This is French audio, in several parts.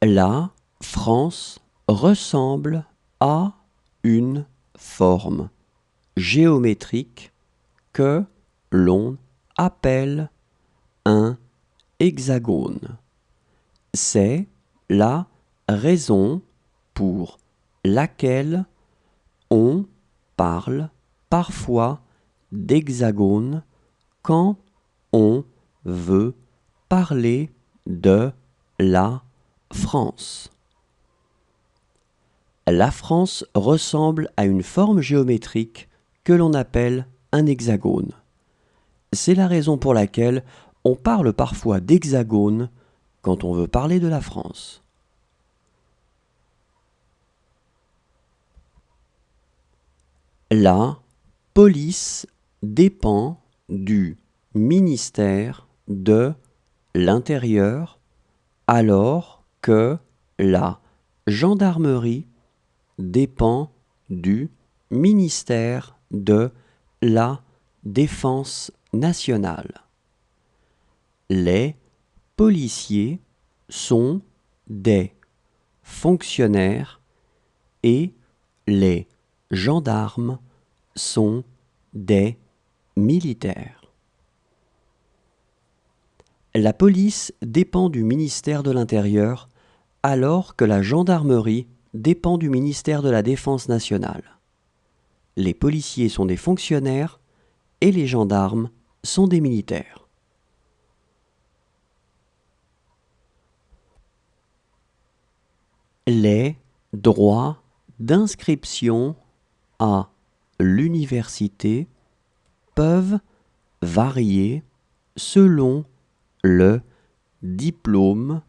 La France ressemble à une forme géométrique que l'on appelle un hexagone. C'est la raison pour laquelle on parle parfois d'hexagone quand on veut parler de la France. La France ressemble à une forme géométrique que l'on appelle un hexagone. C'est la raison pour laquelle on parle parfois d'hexagone quand on veut parler de la France. La police dépend du ministère de l'Intérieur, alors que la gendarmerie dépend du ministère de la Défense nationale. Les policiers sont des fonctionnaires et les gendarmes sont des militaires. La police dépend du ministère de l'Intérieur alors que la gendarmerie dépend du ministère de la Défense nationale. Les policiers sont des fonctionnaires et les gendarmes sont des militaires. Les droits d'inscription à l'université peuvent varier selon le diplôme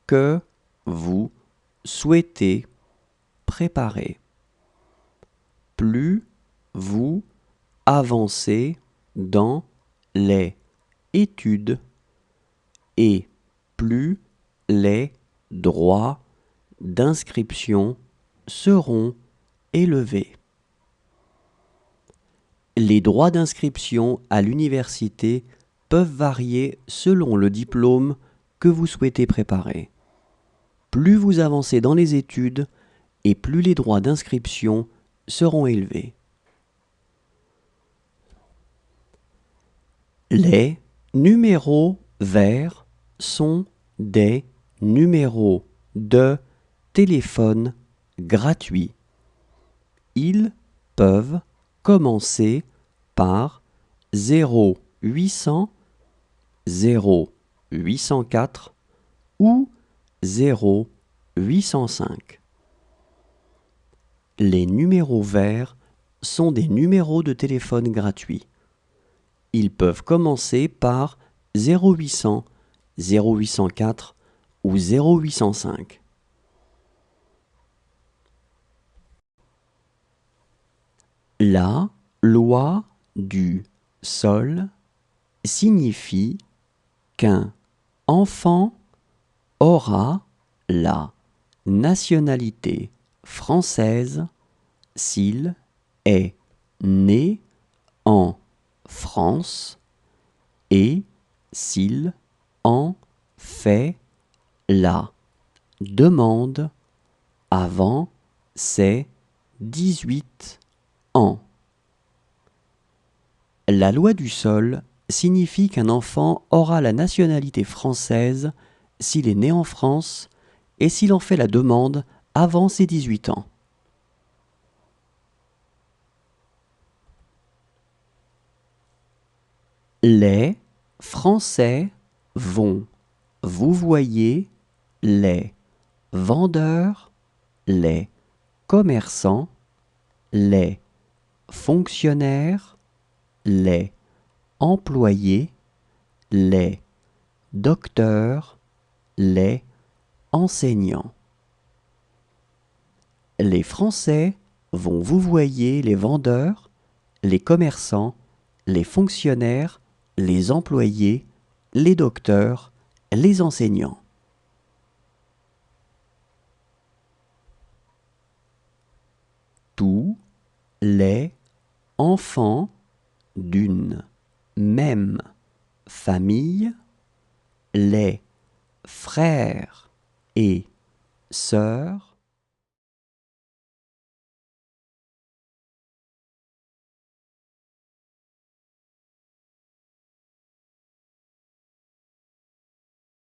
que vous souhaitez préparer. Plus vous avancez dans les études et plus les droits d'inscription seront élevés. Les droits d'inscription à l'université peuvent varier selon le diplôme que vous souhaitez préparer. Plus vous avancez dans les études et plus les droits d'inscription seront élevés. Les numéros verts sont des numéros de téléphone gratuits. Ils peuvent commencer par 0800, 0804 ou 0805. Les numéros verts sont des numéros de téléphone gratuits. Ils peuvent commencer par 0800, 0804 ou 0805. La loi du sol signifie qu'un enfant aura la nationalité française s'il est né en France et s'il en fait la demande avant ses 18 ans. La loi du sol signifie qu'un enfant aura la nationalité française s'il est né en France et s'il en fait la demande avant ses 18 ans. Les Français vont vouvoyer les vendeurs, les commerçants, les fonctionnaires, les employés, les docteurs, les enseignants. Les Français vont vouvoyer les vendeurs, les commerçants, les fonctionnaires, les employés, les docteurs, les enseignants. Tous les enfants d'une même famille, les frères et sœur,